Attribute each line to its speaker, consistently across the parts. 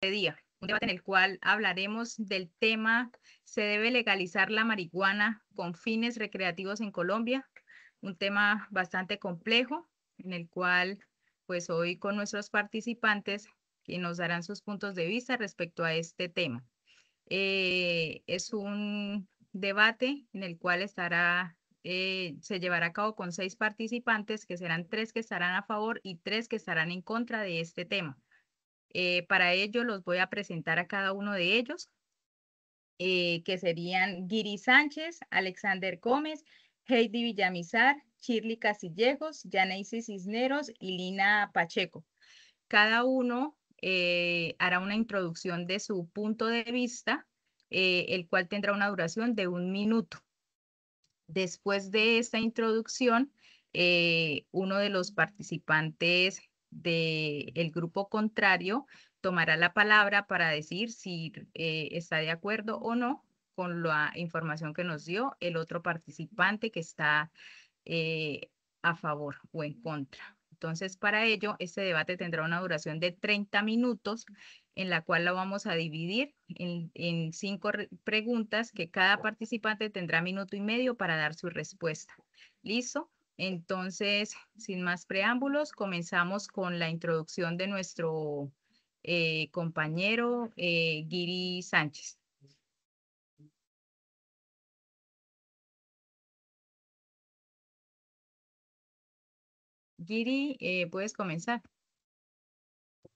Speaker 1: un debate en el cual hablaremos del tema: ¿se debe legalizar la marihuana con fines recreativos en Colombia? Un tema bastante complejo en el cual pues hoy con nuestros participantes que nos darán sus puntos de vista respecto a este tema. Es un debate en el cual se llevará a cabo con 6 participantes, que serán 3 que estarán a favor y 3 que estarán en contra de este tema. Para ello los voy a presentar a cada uno de ellos, que serían Guiri Sánchez, Alexander Gómez, Heidi Villamizar, Shirley Castillejos, Yaneisi Cisneros y Lina Pacheco. Cada uno hará una introducción de su punto de vista, el cual tendrá una duración de 1 minuto. Después de esta introducción, uno de los participantes del grupo contrario tomará la palabra para decir si está de acuerdo o no con la información que nos dio el otro participante que está a favor o en contra. Entonces, para ello, este debate tendrá una duración de 30 minutos, en la cual lo vamos a dividir en 5 preguntas, que cada participante tendrá 1,5 minutos para dar su respuesta. ¿Listo? Entonces, sin más preámbulos, comenzamos con la introducción de nuestro compañero Guiri Sánchez. Guiri, puedes comenzar.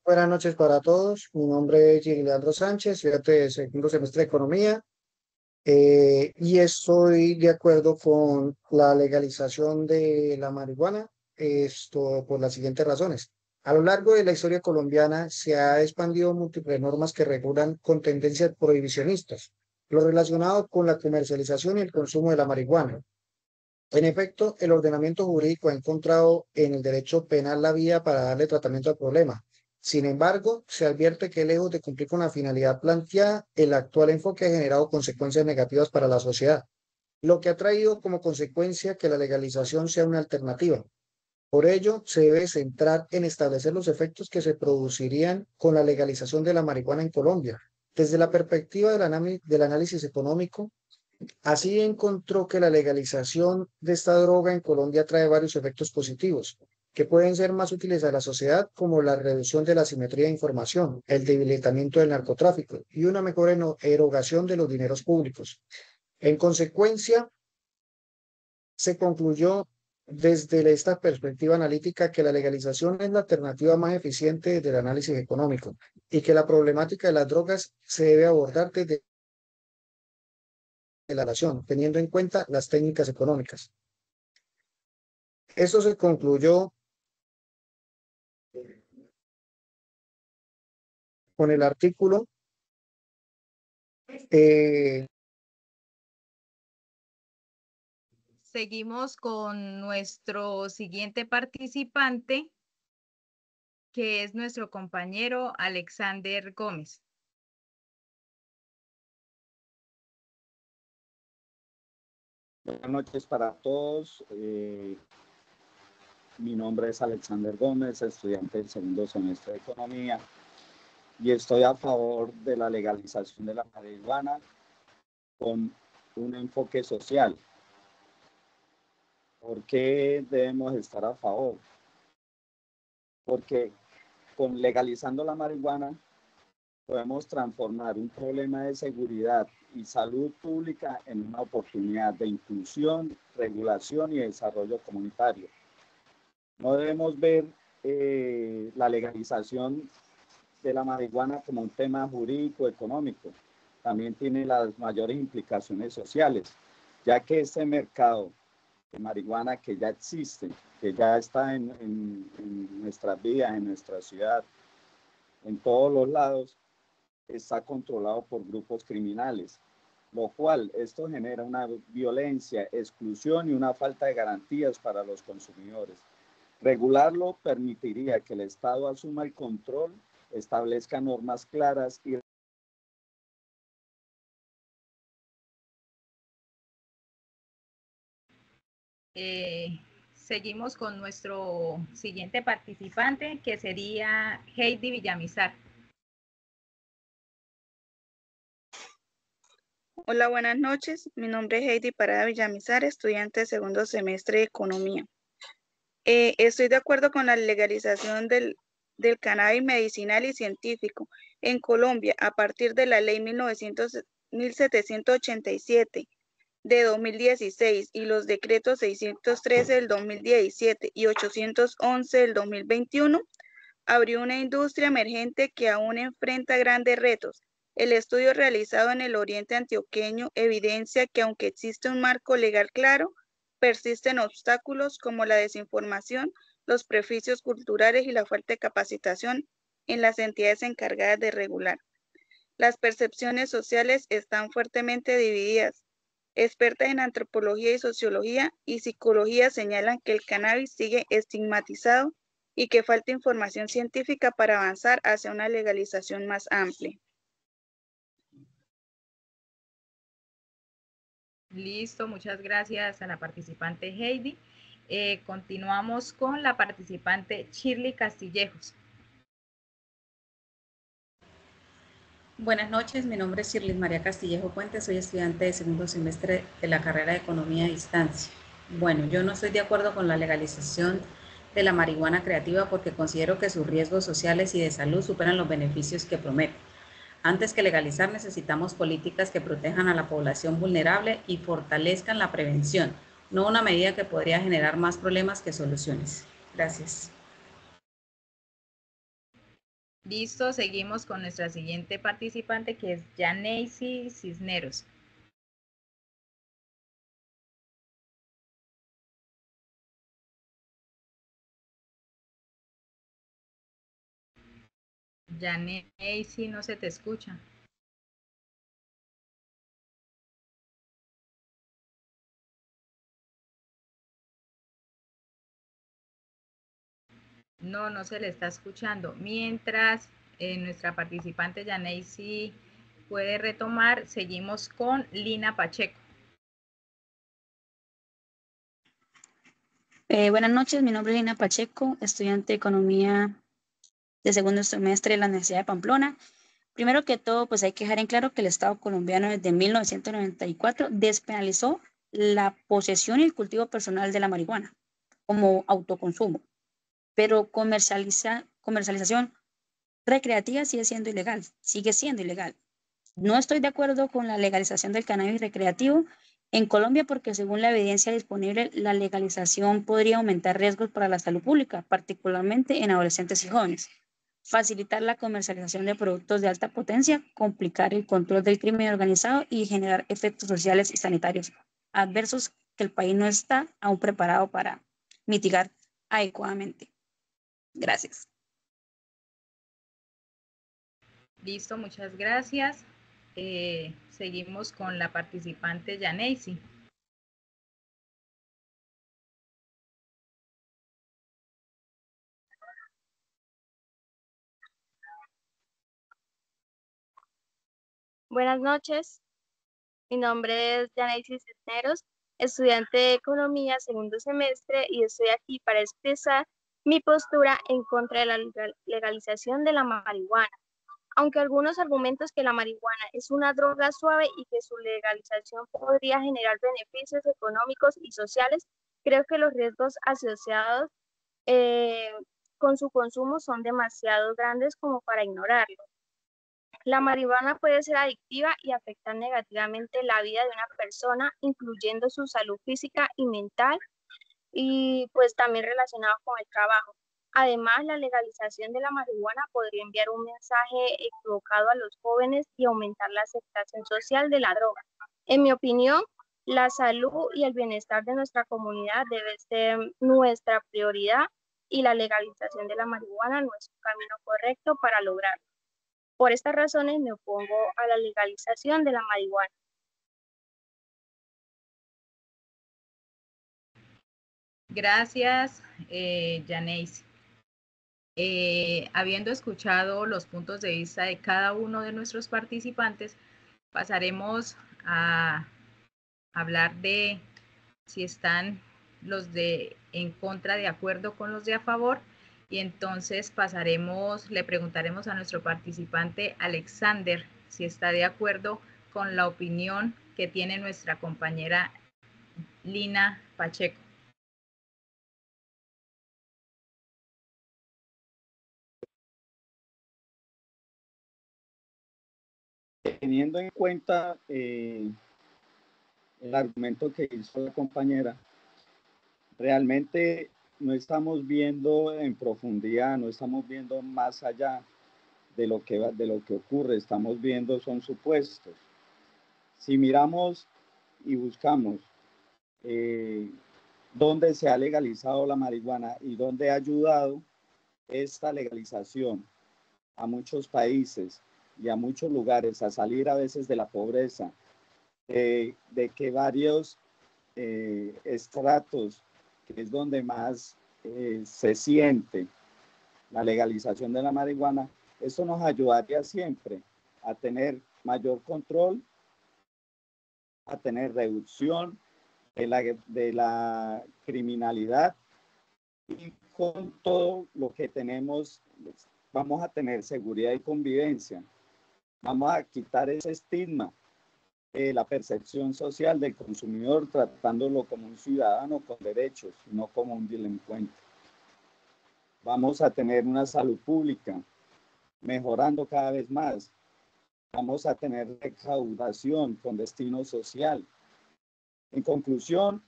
Speaker 2: Buenas noches para todos. Mi nombre es Giliandro Sánchez, estudiante de segundo semestre de Economía, y estoy de acuerdo con la legalización de la marihuana, esto por las siguientes razones. A lo largo de la historia colombiana se ha expandido múltiples normas que regulan con tendencias prohibicionistas, lo relacionado con la comercialización y el consumo de la marihuana. En efecto, el ordenamiento jurídico ha encontrado en el derecho penal la vía para darle tratamiento al problema. Sin embargo, se advierte que lejos de cumplir con la finalidad planteada, el actual enfoque ha generado consecuencias negativas para la sociedad, lo que ha traído como consecuencia que la legalización sea una alternativa. Por ello, se debe centrar en establecer los efectos que se producirían con la legalización de la marihuana en Colombia. Desde la perspectiva del análisis económico, así encontró que la legalización de esta droga en Colombia trae varios efectos positivos, que pueden ser más útiles a la sociedad, como la reducción de la asimetría de información, el debilitamiento del narcotráfico y una mejor erogación de los dineros públicos. En consecuencia, se concluyó desde esta perspectiva analítica que la legalización es la alternativa más eficiente del análisis económico y que la problemática de las drogas se debe abordar desde la relación, teniendo en cuenta las técnicas económicas. Esto se concluyó con el artículo eh,
Speaker 1: Seguimos con nuestro siguiente participante, que es nuestro compañero Alexander Gómez.
Speaker 3: Buenas noches para todos. Mi nombre es Alexander Gómez, estudiante del segundo semestre de Economía, y estoy a favor de la legalización de la marihuana con un enfoque social. ¿Por qué debemos estar a favor? Porque con legalizando la marihuana podemos transformar un problema de seguridad y salud pública en una oportunidad de inclusión, regulación y desarrollo comunitario. No debemos ver la legalización de la marihuana como un tema jurídico económico. También tiene las mayores implicaciones sociales, ya que este mercado de marihuana que ya existe, que ya está en nuestras vidas, en nuestra ciudad, en todos los lados, está controlado por grupos criminales, lo cual esto genera una violencia, exclusión y una falta de garantías para los consumidores. Regularlo permitiría que el Estado asuma el control, establezca normas claras y
Speaker 1: Seguimos con nuestro siguiente participante, que sería Heidi Villamizar.
Speaker 4: Hola, buenas noches. Mi nombre es Heidi Parada Villamizar, estudiante de segundo semestre de Economía. Estoy de acuerdo con la legalización del cannabis medicinal y científico en Colombia a partir de la ley 1787 de 2016 y los decretos 613 del 2017 y 811 del 2021. Abrió una industria emergente que aún enfrenta grandes retos. El estudio realizado en el oriente antioqueño evidencia que aunque existe un marco legal claro, persisten obstáculos como la desinformación, los prejuicios culturales y la falta de capacitación en las entidades encargadas de regular. Las percepciones sociales están fuertemente divididas. Expertas en antropología y sociología y psicología señalan que el cannabis sigue estigmatizado y que falta información científica para avanzar hacia una legalización más amplia.
Speaker 1: Listo, muchas gracias a la participante Heidi. Continuamos con la participante Shirley Castillejos.
Speaker 5: Buenas noches, mi nombre es Shirley María Castillejo Puentes, soy estudiante de segundo semestre de la carrera de Economía a Distancia. Bueno, yo no estoy de acuerdo con la legalización de la marihuana creativa porque considero que sus riesgos sociales y de salud superan los beneficios que promete. Antes que legalizar, necesitamos políticas que protejan a la población vulnerable y fortalezcan la prevención, no una medida que podría generar más problemas que soluciones. Gracias.
Speaker 1: Listo, seguimos con nuestra siguiente participante que es Yaneisi Cisneros. Yaneisi, no se te escucha. No, no se le está escuchando. Mientras nuestra participante Yaneisi puede retomar, seguimos con Lina Pacheco.
Speaker 6: Buenas noches, mi nombre es Lina Pacheco, estudiante de Economía de segundo semestre de la Universidad de Pamplona. Primero que todo, pues hay que dejar en claro que el Estado colombiano desde 1994 despenalizó la posesión y el cultivo personal de la marihuana como autoconsumo, pero comercialización recreativa sigue siendo ilegal. No estoy de acuerdo con la legalización del cannabis recreativo en Colombia porque según la evidencia disponible, la legalización podría aumentar riesgos para la salud pública, particularmente en adolescentes y jóvenes, facilitar la comercialización de productos de alta potencia, complicar el control del crimen organizado y generar efectos sociales y sanitarios adversos que el país no está aún preparado para mitigar adecuadamente. Gracias.
Speaker 1: Listo, muchas gracias. Seguimos con la participante Yaneisi.
Speaker 7: Buenas noches, mi nombre es Yaneisi Cisneros, estudiante de Economía segundo semestre y estoy aquí para expresar mi postura en contra de la legalización de la marihuana. Aunque algunos argumentos que la marihuana es una droga suave y que su legalización podría generar beneficios económicos y sociales, creo que los riesgos asociados con su consumo son demasiado grandes como para ignorarlo. La marihuana puede ser adictiva y afectar negativamente la vida de una persona, incluyendo su salud física y mental, y pues también relacionado con el trabajo. Además, la legalización de la marihuana podría enviar un mensaje equivocado a los jóvenes y aumentar la aceptación social de la droga. En mi opinión, la salud y el bienestar de nuestra comunidad debe ser nuestra prioridad y la legalización de la marihuana no es un camino correcto para lograrlo. Por estas razones me opongo a la legalización de la marihuana.
Speaker 1: Gracias, Yaneisi. Habiendo escuchado los puntos de vista de cada uno de nuestros participantes, pasaremos a hablar de si están los de en contra de acuerdo con los de a favor, y entonces pasaremos, le preguntaremos a nuestro participante Alexander si está de acuerdo con la opinión que tiene nuestra compañera Lina Pacheco.
Speaker 3: Teniendo en cuenta el argumento que hizo la compañera, realmente no estamos viendo en profundidad, no estamos viendo más allá de lo que ocurre, estamos viendo son supuestos. Si miramos y buscamos dónde se ha legalizado la marihuana y dónde ha ayudado esta legalización a muchos países y a muchos lugares a salir a veces de la pobreza, de que varios estratos, que es donde más se siente la legalización de la marihuana, eso nos ayudaría siempre a tener mayor control, a tener reducción de la criminalidad, y con todo lo que tenemos vamos a tener seguridad y convivencia. Vamos a quitar ese estigma, la percepción social del consumidor, tratándolo como un ciudadano con derechos, no como un delincuente. Vamos a tener una salud pública mejorando cada vez más. Vamos a tener recaudación con destino social. En conclusión,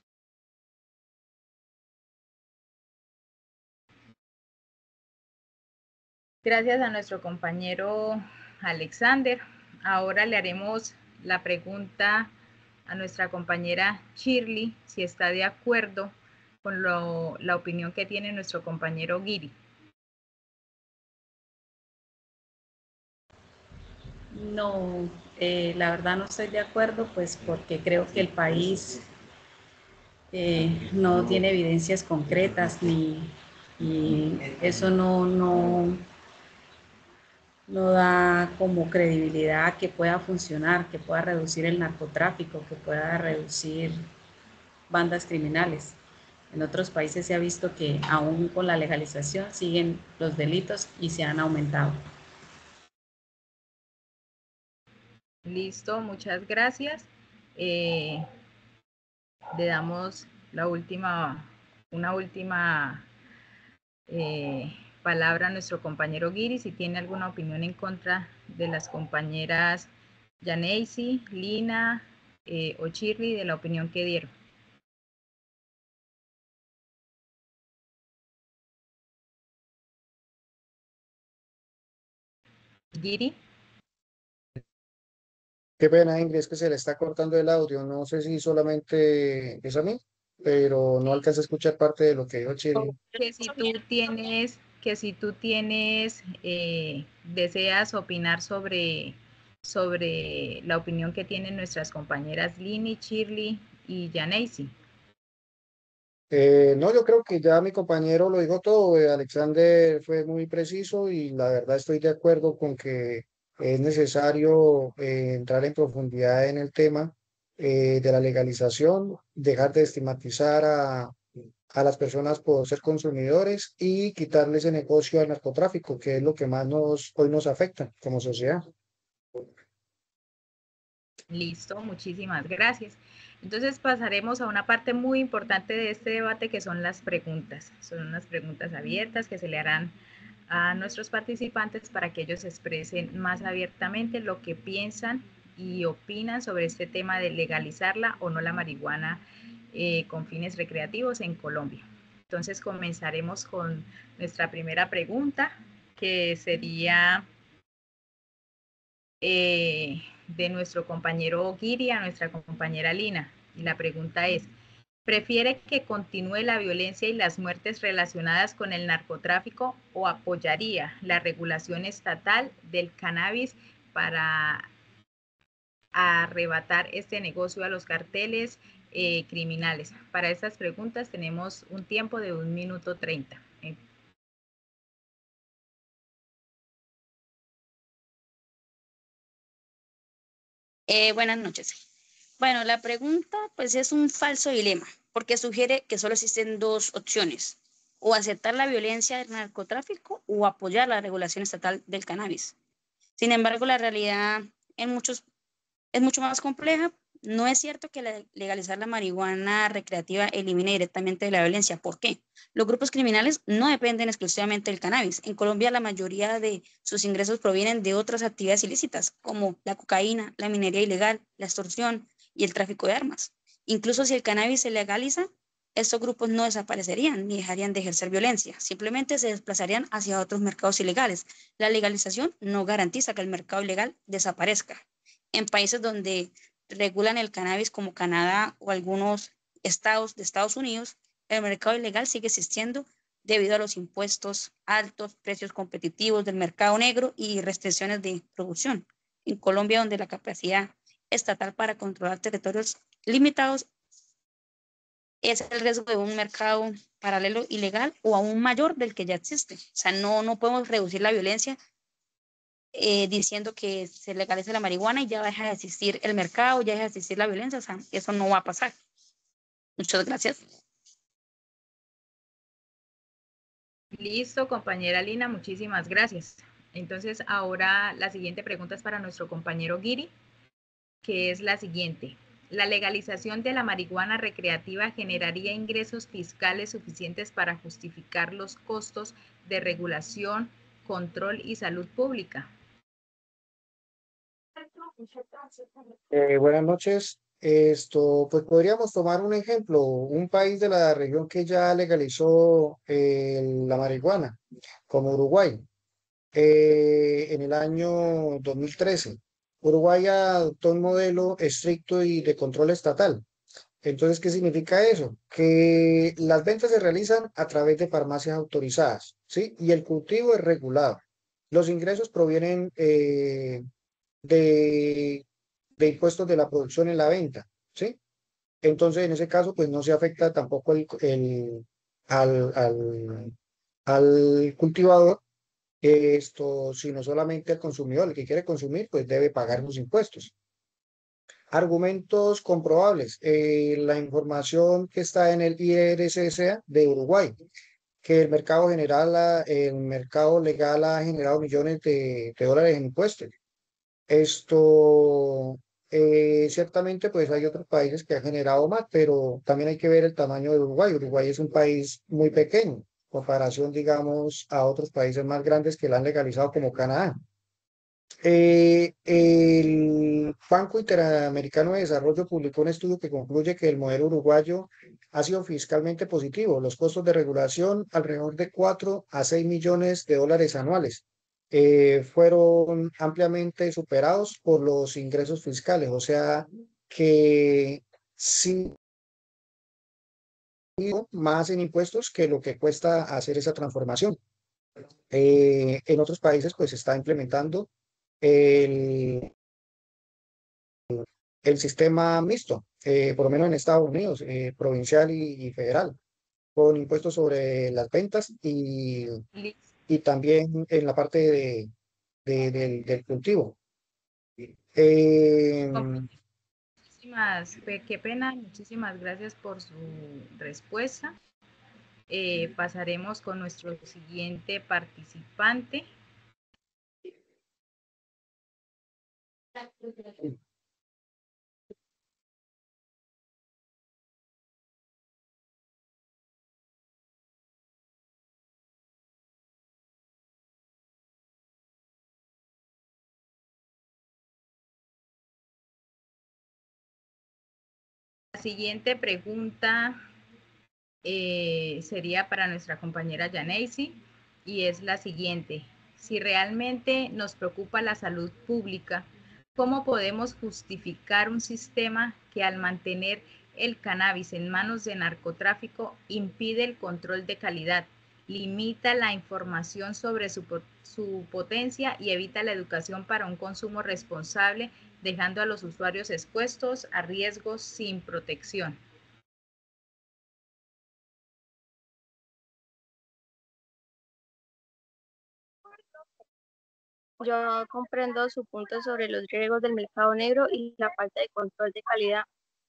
Speaker 1: gracias a nuestro compañero Alexander. Ahora le haremos la pregunta a nuestra compañera Shirley, si está de acuerdo con la opinión que tiene nuestro compañero Guiri.
Speaker 5: No, la verdad no estoy de acuerdo, pues porque creo que el país no tiene evidencias concretas y eso no da como credibilidad a que pueda funcionar, que pueda reducir el narcotráfico, que pueda reducir bandas criminales. En otros países se ha visto que aún con la legalización siguen los delitos y se han aumentado.
Speaker 1: Listo, muchas gracias. Le damos una última palabra a nuestro compañero Guiri, si tiene alguna opinión en contra de las compañeras Yaneisi, Lina o Shirley, de la opinión que dieron. Guiri.
Speaker 2: Qué pena, Ingrid, es que se le está cortando el audio. No sé si solamente es a mí, pero no alcanza a escuchar parte de lo que dijo Chile.
Speaker 1: Que si tú tienes, deseas opinar sobre la opinión que tienen nuestras compañeras Lini, Shirley y Yaneisi.
Speaker 2: No, yo creo que ya mi compañero lo dijo todo. Alexander fue muy preciso y la verdad estoy de acuerdo con que es necesario entrar en profundidad en el tema de la legalización, dejar de estigmatizar a las personas por ser consumidores y quitarle ese negocio al narcotráfico, que es lo que más hoy nos afecta como sociedad.
Speaker 1: Listo, muchísimas gracias. Entonces pasaremos a una parte muy importante de este debate, que son las preguntas. Son unas preguntas abiertas que se le harán a nuestros participantes para que ellos expresen más abiertamente lo que piensan y opinan sobre este tema de legalizarla o no la marihuana con fines recreativos en Colombia. Entonces comenzaremos con nuestra primera pregunta, que sería de nuestro compañero Guiri a nuestra compañera Lina. Y la pregunta es, ¿prefiere que continúe la violencia y las muertes relacionadas con el narcotráfico o apoyaría la regulación estatal del cannabis para arrebatar este negocio a los carteles criminales? Para estas preguntas tenemos un tiempo de 1 minuto 30.
Speaker 6: Buenas noches. Bueno, la pregunta pues es un falso dilema, porque sugiere que solo existen dos opciones, o aceptar la violencia del narcotráfico o apoyar la regulación estatal del cannabis. Sin embargo, la realidad en muchos es mucho más compleja. No es cierto que legalizar la marihuana recreativa elimine directamente la violencia. ¿Por qué? Los grupos criminales no dependen exclusivamente del cannabis. En Colombia, la mayoría de sus ingresos provienen de otras actividades ilícitas, como la cocaína, la minería ilegal, la extorsión y el tráfico de armas. Incluso si el cannabis se legaliza, estos grupos no desaparecerían ni dejarían de ejercer violencia. Simplemente se desplazarían hacia otros mercados ilegales. La legalización no garantiza que el mercado ilegal desaparezca. En países donde regulan el cannabis como Canadá o algunos estados de Estados Unidos, el mercado ilegal sigue existiendo debido a los impuestos altos, precios competitivos del mercado negro y restricciones de producción. En Colombia, donde la capacidad estatal para controlar territorios limitados es el riesgo de un mercado paralelo ilegal o aún mayor del que ya existe. O sea, no podemos reducir la violencia diciendo que se legalice la marihuana y ya deja de existir el mercado, ya deja de existir la violencia. O sea, eso no va a pasar. Muchas gracias.
Speaker 1: Listo, compañera Lina, muchísimas gracias. Entonces, ahora la siguiente pregunta es para nuestro compañero Giri, que es la siguiente. ¿La legalización de la marihuana recreativa generaría ingresos fiscales suficientes para justificar los costos de regulación, control y salud pública?
Speaker 2: Buenas noches. Pues podríamos tomar un ejemplo, un país de la región que ya legalizó la marihuana, como Uruguay, en el año 2013. Uruguay adoptó un modelo estricto y de control estatal. Entonces, ¿qué significa eso? Que las ventas se realizan a través de farmacias autorizadas, ¿sí? Y el cultivo es regulado. Los ingresos provienen de, de impuestos de la producción en la venta, ¿sí? Entonces, en ese caso, pues no se afecta tampoco al, al, al cultivador, sino solamente al consumidor. El que quiere consumir, pues debe pagar sus impuestos. Argumentos comprobables. La información que está en el IRCSA de Uruguay, que el mercado general, el mercado legal ha generado millones de dólares en impuestos. Ciertamente, pues hay otros países que han generado más, pero también hay que ver el tamaño de Uruguay. Uruguay es un país muy pequeño, en comparación, digamos, a otros países más grandes que la han legalizado como Canadá. El Banco Interamericano de Desarrollo publicó un estudio que concluye que el modelo uruguayo ha sido fiscalmente positivo. Los costos de regulación, alrededor de 4 a 6 millones de dólares anuales, fueron ampliamente superados por los ingresos fiscales. O sea que sí, más en impuestos que lo que cuesta hacer esa transformación. En otros países, pues se está implementando el el sistema mixto, por lo menos en Estados Unidos, provincial y federal, con impuestos sobre las ventas y también en la parte del cultivo. Eh,
Speaker 1: Qué pena, muchísimas gracias por su respuesta. Pasaremos con nuestro siguiente participante. La siguiente pregunta sería para nuestra compañera Yaneisi y es la siguiente. Si realmente nos preocupa la salud pública, ¿cómo podemos justificar un sistema que al mantener el cannabis en manos de narcotráfico impide el control de calidad, limita la información sobre su potencia y evita la educación para un consumo responsable, dejando a los usuarios expuestos a riesgos sin protección?
Speaker 7: Yo comprendo su punto sobre los riesgos del mercado negro y la falta de control de calidad.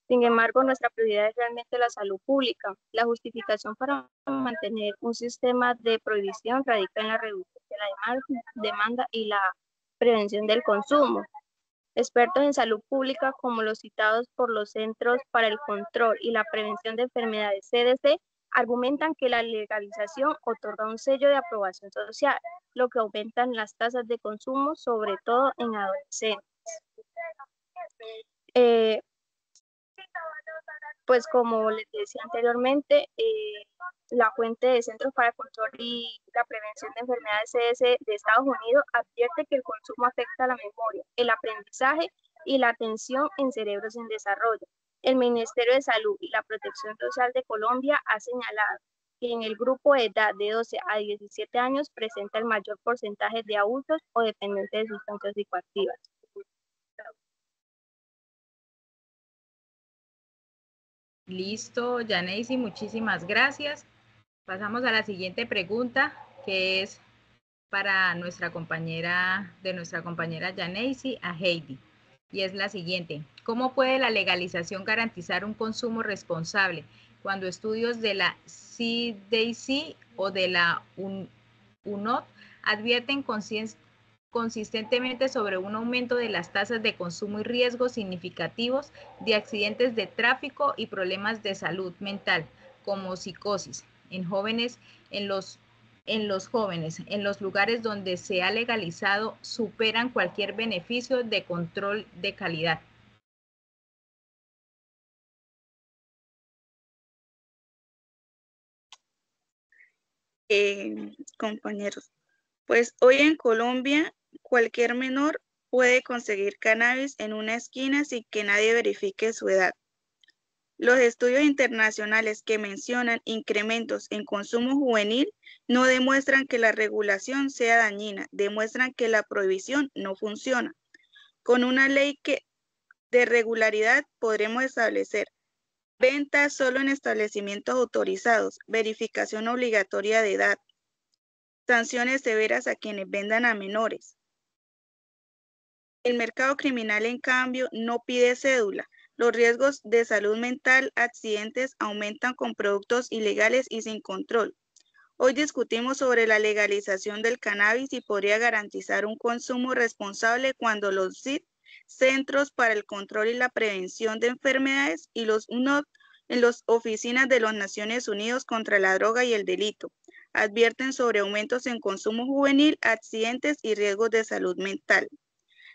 Speaker 7: Sin embargo, nuestra prioridad es realmente la salud pública. La justificación para mantener un sistema de prohibición radica en la reducción de la demanda y la prevención del consumo. Expertos en salud pública, como los citados por los Centros para el Control y la Prevención de Enfermedades CDC, argumentan que la legalización otorga un sello de aprobación social, lo que aumenta las tasas de consumo, sobre todo en adolescentes. Pues como les decía anteriormente, la fuente de Centros para el Control y la Prevención de Enfermedades CDC de Estados Unidos advierte que el consumo afecta la memoria, el aprendizaje y la atención en cerebros en desarrollo. El Ministerio de Salud y la Protección Social de Colombia ha señalado que en el grupo de edad de 12 a 17 años presenta el mayor porcentaje de abusos o dependencia de sustancias psicoactivas.
Speaker 1: Listo, Yaneisi, muchísimas gracias. Pasamos a la siguiente pregunta, que es para nuestra compañera Yaneisi, a Heidi. Y es la siguiente: ¿cómo puede la legalización garantizar un consumo responsable cuando estudios de la CDC o de la UNOD advierten consistentemente sobre un aumento de las tasas de consumo y riesgos significativos de accidentes de tráfico y problemas de salud mental, como psicosis, en jóvenes, en los jóvenes, en los lugares donde se ha legalizado, superan cualquier beneficio de control de calidad?
Speaker 4: Compañeros, pues hoy en Colombia cualquier menor puede conseguir cannabis en una esquina sin que nadie verifique su edad. Los estudios internacionales que mencionan incrementos en consumo juvenil no demuestran que la regulación sea dañina, demuestran que la prohibición no funciona. Con una ley de regularidad podremos establecer venta solo en establecimientos autorizados, verificación obligatoria de edad, sanciones severas a quienes vendan a menores. El mercado criminal, en cambio, no pide cédula. Los riesgos de salud mental, accidentes aumentan con productos ilegales y sin control. Hoy discutimos sobre la legalización del cannabis y podría garantizar un consumo responsable cuando los CID, Centros para el Control y la Prevención de Enfermedades, y los UNOD, en las oficinas de las Naciones Unidas contra la Droga y el Delito, advierten sobre aumentos en consumo juvenil, accidentes y riesgos de salud mental.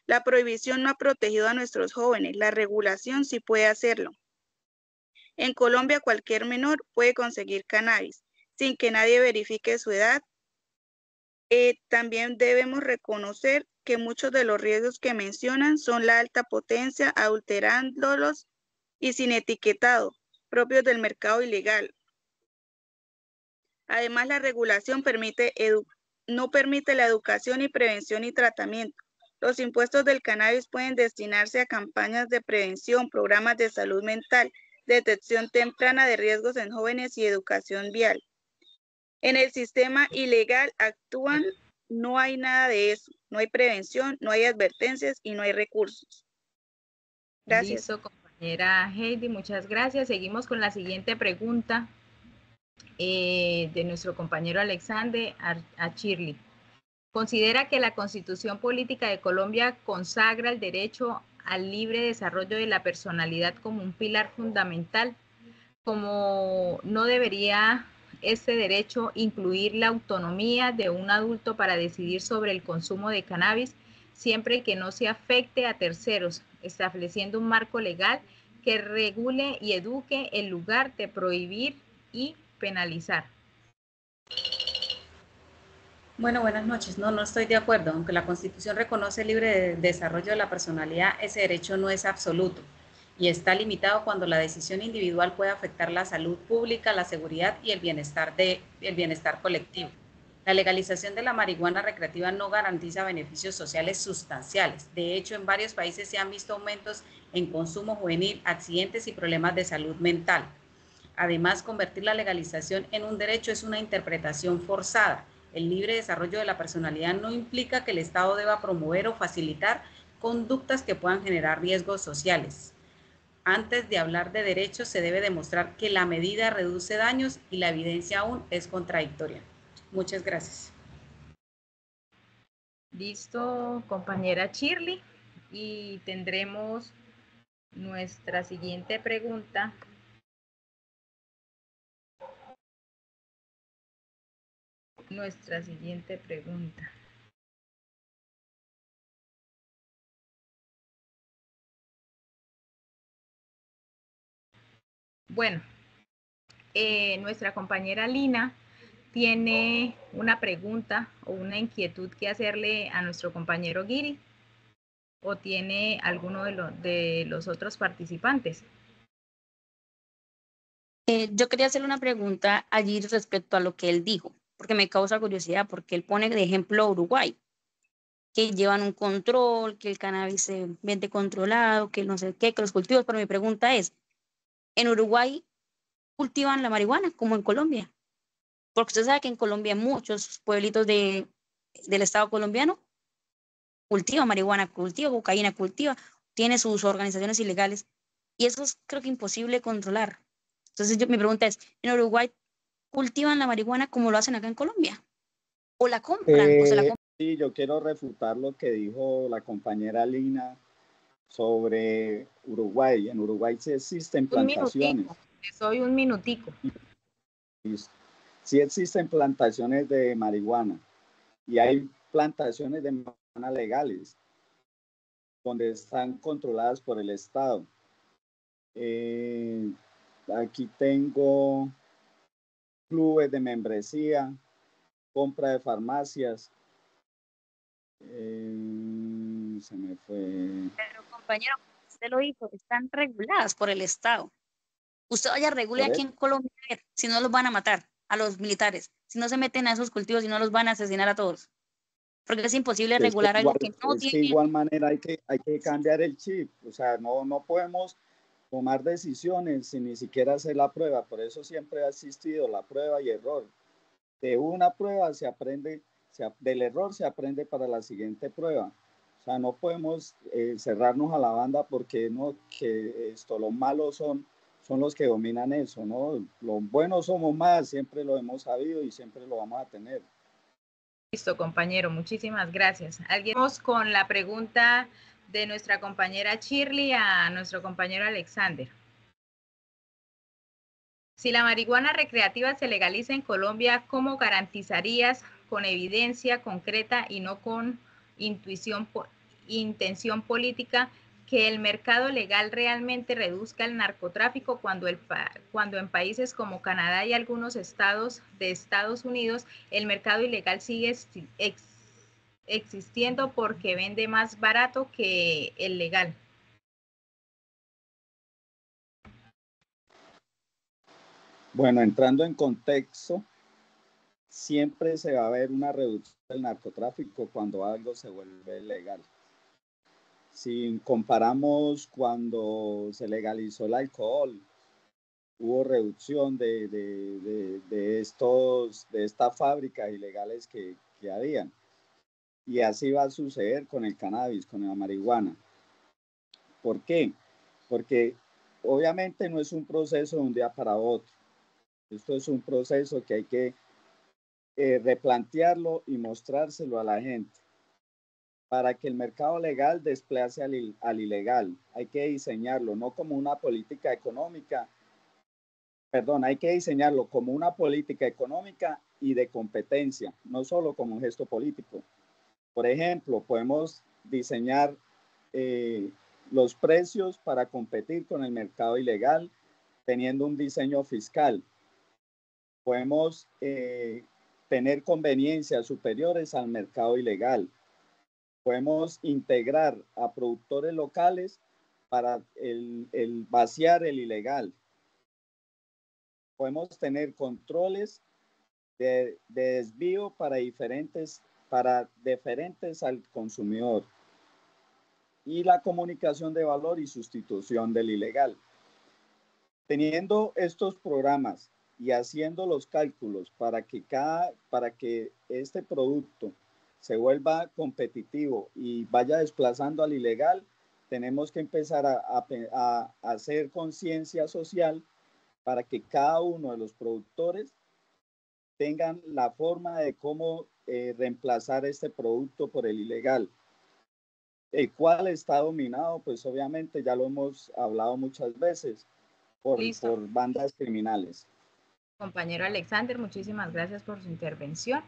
Speaker 4: La prohibición no ha protegido a nuestros jóvenes, la regulación sí puede hacerlo. En Colombia cualquier menor puede conseguir cannabis sin que nadie verifique su edad. También debemos reconocer que muchos de los riesgos que mencionan son la alta potencia, adulterándolos y sin etiquetado, propios del mercado ilegal. Además, la regulación no permite la educación y prevención y tratamiento. Los impuestos del cannabis pueden destinarse a campañas de prevención, programas de salud mental, detección temprana de riesgos en jóvenes y educación vial. En el sistema ilegal actúan, no hay nada de eso, no hay prevención, no hay advertencias y no hay recursos. Gracias.
Speaker 1: Listo, compañera Heidi, muchas gracias. Seguimos con la siguiente pregunta de nuestro compañero Alexander a Shirley. ¿Considera que la Constitución Política de Colombia consagra el derecho al libre desarrollo de la personalidad como un pilar fundamental? ¿Cómo no debería este derecho incluir la autonomía de un adulto para decidir sobre el consumo de cannabis, siempre que no se afecte a terceros, estableciendo un marco legal que regule y eduque en lugar de prohibir y penalizar?
Speaker 5: Bueno, buenas noches. No estoy de acuerdo. Aunque la Constitución reconoce el libre desarrollo de la personalidad, ese derecho no es absoluto y está limitado cuando la decisión individual puede afectar la salud pública, la seguridad y el bienestar colectivo. La legalización de la marihuana recreativa no garantiza beneficios sociales sustanciales. De hecho, en varios países se han visto aumentos en consumo juvenil, accidentes y problemas de salud mental. Además, convertir la legalización en un derecho es una interpretación forzada. El libre desarrollo de la personalidad no implica que el Estado deba promover o facilitar conductas que puedan generar riesgos sociales. Antes de hablar de derechos, se debe demostrar que la medida reduce daños y la evidencia aún es contradictoria. Muchas gracias.
Speaker 1: Listo, compañera Shirley. y tendremos nuestra siguiente pregunta. Bueno, nuestra compañera Lina tiene una pregunta o una inquietud que hacerle a nuestro compañero Guiri, o tiene alguno de los otros participantes.
Speaker 6: Yo quería hacerle una pregunta allí respecto a lo que él dijo, porque me causa curiosidad, porque él pone de ejemplo Uruguay, que llevan un control, que el cannabis se vende controlado, que no sé qué, que los cultivos, pero mi pregunta es, ¿en Uruguay cultivan la marihuana como en Colombia? Porque usted sabe que en Colombia muchos pueblitos del Estado colombiano cultivan marihuana, cultivan cocaína, tiene sus organizaciones ilegales, y eso es creo que imposible controlar. Entonces mi pregunta es, ¿en Uruguay cultivan la marihuana como lo hacen acá en Colombia? ¿O la compran? ¿O se la compran?
Speaker 3: Sí, yo quiero refutar lo que dijo la compañera Lina sobre Uruguay. En Uruguay sí existen plantaciones.
Speaker 1: Soy un minutico.
Speaker 3: Sí existen plantaciones de marihuana y hay plantaciones de marihuana legales donde están controladas por el Estado. Aquí tengo clubes de membresía, compra de farmacias. Se me fue.
Speaker 6: Pero compañero, usted lo dijo, están reguladas por el Estado. Usted vaya a regular aquí en Colombia, si no los van a matar a los militares, si no se meten a esos cultivos, si no los van a asesinar a todos. Porque es imposible regular algo que no tiene.
Speaker 3: De igual manera hay que cambiar el chip. O sea, no podemos tomar decisiones sin ni siquiera hacer la prueba. Por eso siempre ha existido la prueba y error. De una prueba se aprende, del error se aprende para la siguiente prueba. O sea, no podemos cerrarnos a la banda porque no, que los malos son los que dominan eso, ¿no? Los buenos somos más, siempre lo hemos sabido y siempre lo vamos a tener.
Speaker 1: Listo, compañero, muchísimas gracias. ¿Alguien vamos con la pregunta de nuestra compañera Shirley a nuestro compañero Alexander? Si la marihuana recreativa se legaliza en Colombia, ¿cómo garantizarías con evidencia concreta y no con intención política que el mercado legal realmente reduzca el narcotráfico cuando en países como Canadá y algunos estados de Estados Unidos el mercado ilegal sigue existiendo porque vende más barato que el legal?
Speaker 3: Bueno, entrando en contexto, siempre se va a ver una reducción del narcotráfico cuando algo se vuelve legal. Si comparamos cuando se legalizó el alcohol, hubo reducción de estas fábricas ilegales que habían. Y así va a suceder con el cannabis, con la marihuana. ¿Por qué? Porque obviamente no es un proceso de un día para otro. Esto es un proceso que hay que replantearlo y mostrárselo a la gente. Para que el mercado legal desplace al ilegal, hay que diseñarlo no como una política económica, hay que diseñarlo como una política económica y de competencia, no solo como un gesto político. Por ejemplo, podemos diseñar los precios para competir con el mercado ilegal teniendo un diseño fiscal. Podemos tener conveniencias superiores al mercado ilegal. Podemos integrar a productores locales para el vaciar el ilegal. Podemos tener controles de desvío para diferentes al consumidor y la comunicación de valor y sustitución del ilegal. Teniendo estos programas y haciendo los cálculos para que este producto se vuelva competitivo y vaya desplazando al ilegal, tenemos que empezar a hacer conciencia social para que cada uno de los productores tengan la forma de cómo reemplazar este producto por el ilegal. el cual está dominado, pues obviamente ya lo hemos hablado muchas veces, por bandas criminales.
Speaker 1: Compañero Alexander, muchísimas gracias por su intervención.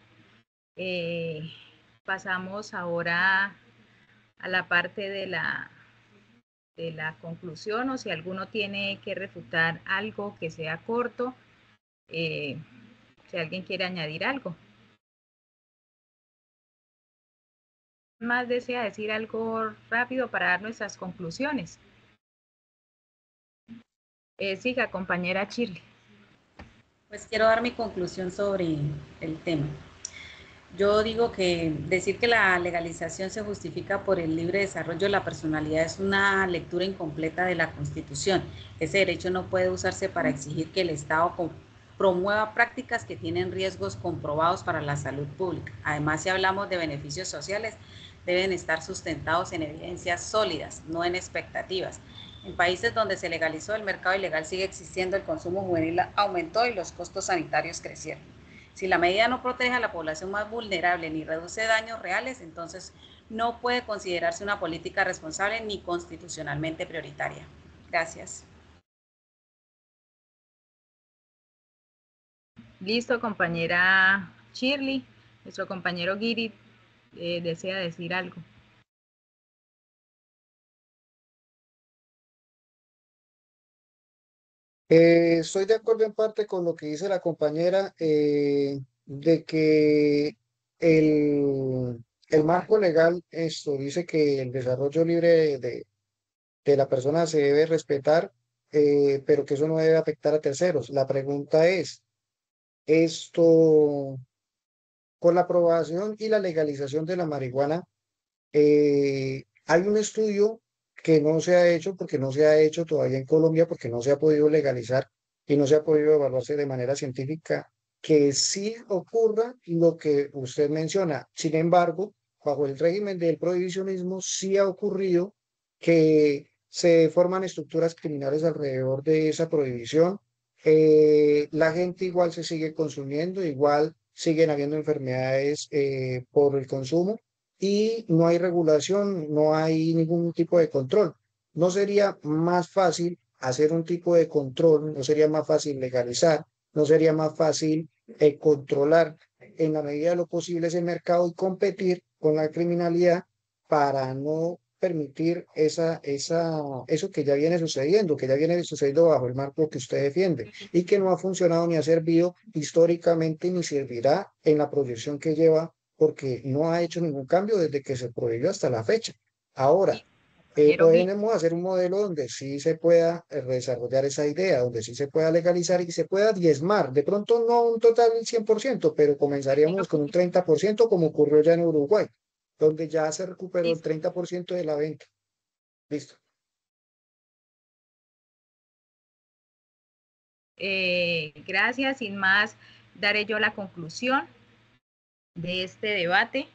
Speaker 1: Pasamos ahora a la parte de la conclusión, o si alguno tiene que refutar algo que sea corto, si alguien quiere añadir algo. Más desea decir algo rápido para dar nuestras conclusiones. Siga, compañera Shirley.
Speaker 5: Pues quiero dar mi conclusión sobre el tema. Yo digo que decir que la legalización se justifica por el libre desarrollo de la personalidad es una lectura incompleta de la Constitución. Ese derecho no puede usarse para exigir que el Estado promueva prácticas que tienen riesgos comprobados para la salud pública. Además, si hablamos de beneficios sociales, deben estar sustentados en evidencias sólidas, no en expectativas. En países donde se legalizó, el mercado ilegal sigue existiendo, el consumo juvenil aumentó y los costos sanitarios crecieron. Si la medida no protege a la población más vulnerable ni reduce daños reales, entonces no puede considerarse una política responsable ni constitucionalmente prioritaria. Gracias.
Speaker 1: Listo, compañera Shirley. Nuestro compañero Giri desea decir algo.
Speaker 2: Estoy de acuerdo en parte con lo que dice la compañera de que el marco legal esto dice que el desarrollo libre de la persona se debe respetar, pero que eso no debe afectar a terceros. La pregunta es, esto, con la aprobación y la legalización de la marihuana, hay un estudio que no se ha hecho porque no se ha hecho todavía en Colombia, porque no se ha podido legalizar y no se ha podido evaluarse de manera científica, que sí ocurra lo que usted menciona. Sin embargo, bajo el régimen del prohibicionismo, sí ha ocurrido que se forman estructuras criminales alrededor de esa prohibición. La gente igual se sigue consumiendo, igual siguen habiendo enfermedades por el consumo y no hay regulación, no hay ningún tipo de control. ¿No sería más fácil hacer un tipo de control? ¿No sería más fácil legalizar? ¿No sería más fácil controlar en la medida de lo posible ese mercado y competir con la criminalidad para no permitir eso que ya viene sucediendo, que ya viene sucediendo bajo el marco que usted defiende y que no ha funcionado ni ha servido históricamente ni servirá en la proyección que lleva porque no ha hecho ningún cambio desde que se prohibió hasta la fecha? Ahora, podemos hacer un modelo donde sí se pueda desarrollar esa idea, donde sí se pueda legalizar y se pueda diezmar. De pronto no un total del 100%, pero comenzaríamos con un 30% como ocurrió ya en Uruguay, donde ya se recuperó el 30% de la venta. Listo.
Speaker 1: Gracias. Sin más, daré yo la conclusión de este debate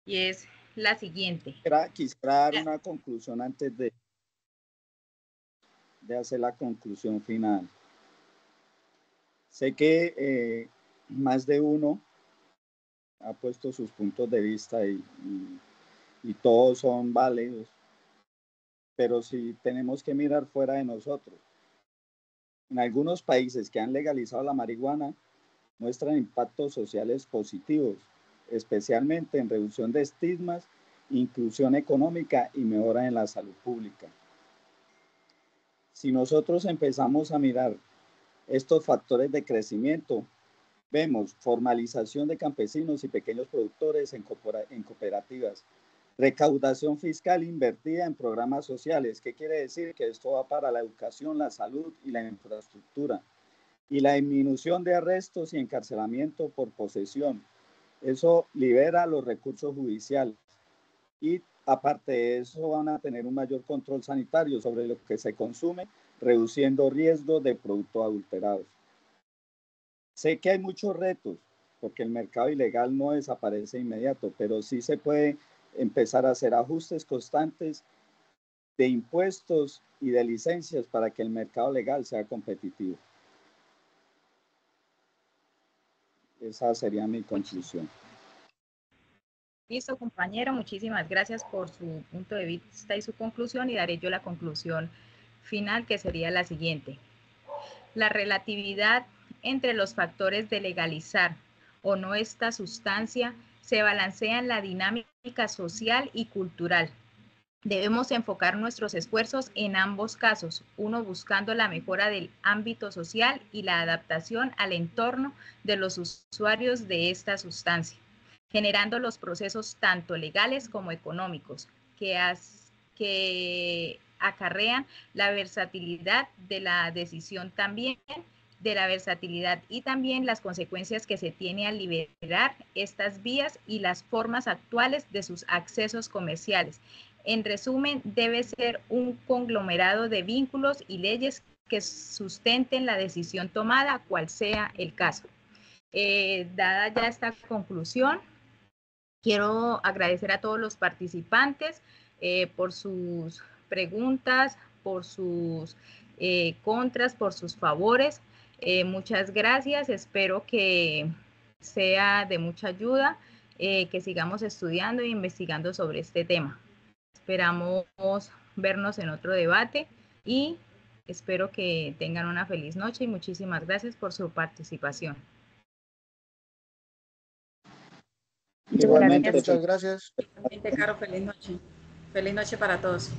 Speaker 1: y es la siguiente.
Speaker 3: Quisiera dar una conclusión antes de hacer la conclusión final. Sé que más de uno ha puesto sus puntos de vista y todos son válidos, pero sí tenemos que mirar fuera de nosotros. En algunos países que han legalizado la marihuana muestran impactos sociales positivos, especialmente en reducción de estigmas, inclusión económica y mejora en la salud pública. Si nosotros empezamos a mirar estos factores de crecimiento, vemos formalización de campesinos y pequeños productores en cooperativas, recaudación fiscal invertida en programas sociales. ¿Qué quiere decir? Que esto va para la educación, la salud y la infraestructura. Y la disminución de arrestos y encarcelamiento por posesión. Eso libera los recursos judiciales. Y aparte de eso van a tener un mayor control sanitario sobre lo que se consume, reduciendo riesgos de productos adulterados. Sé que hay muchos retos, porque el mercado ilegal no desaparece de inmediato, pero sí se puede empezar a hacer ajustes constantes de impuestos y de licencias para que el mercado legal sea competitivo. Esa sería mi conclusión.
Speaker 1: Listo, compañero, muchísimas gracias por su punto de vista y su conclusión, y daré yo la conclusión final, que sería la siguiente. La relatividad entre los factores de legalizar o no esta sustancia se balancea en la dinámica social y cultural. Debemos enfocar nuestros esfuerzos en ambos casos, uno buscando la mejora del ámbito social y la adaptación al entorno de los usuarios de esta sustancia, generando los procesos tanto legales como económicos que acarrean la versatilidad de la decisión también, de la versatilidad y también las consecuencias que se tiene al liberar estas vías y las formas actuales de sus accesos comerciales. En resumen, debe ser un conglomerado de vínculos y leyes que sustenten la decisión tomada, cual sea el caso. Dada ya esta conclusión, quiero agradecer a todos los participantes por sus preguntas, por sus contras, por sus favores. Muchas gracias. Espero que sea de mucha ayuda, que sigamos estudiando e investigando sobre este tema. Esperamos vernos en otro debate y espero que tengan una feliz noche y muchísimas gracias por su participación.
Speaker 2: Igualmente, muchas gracias.
Speaker 5: Caro, feliz noche. Feliz noche para todos.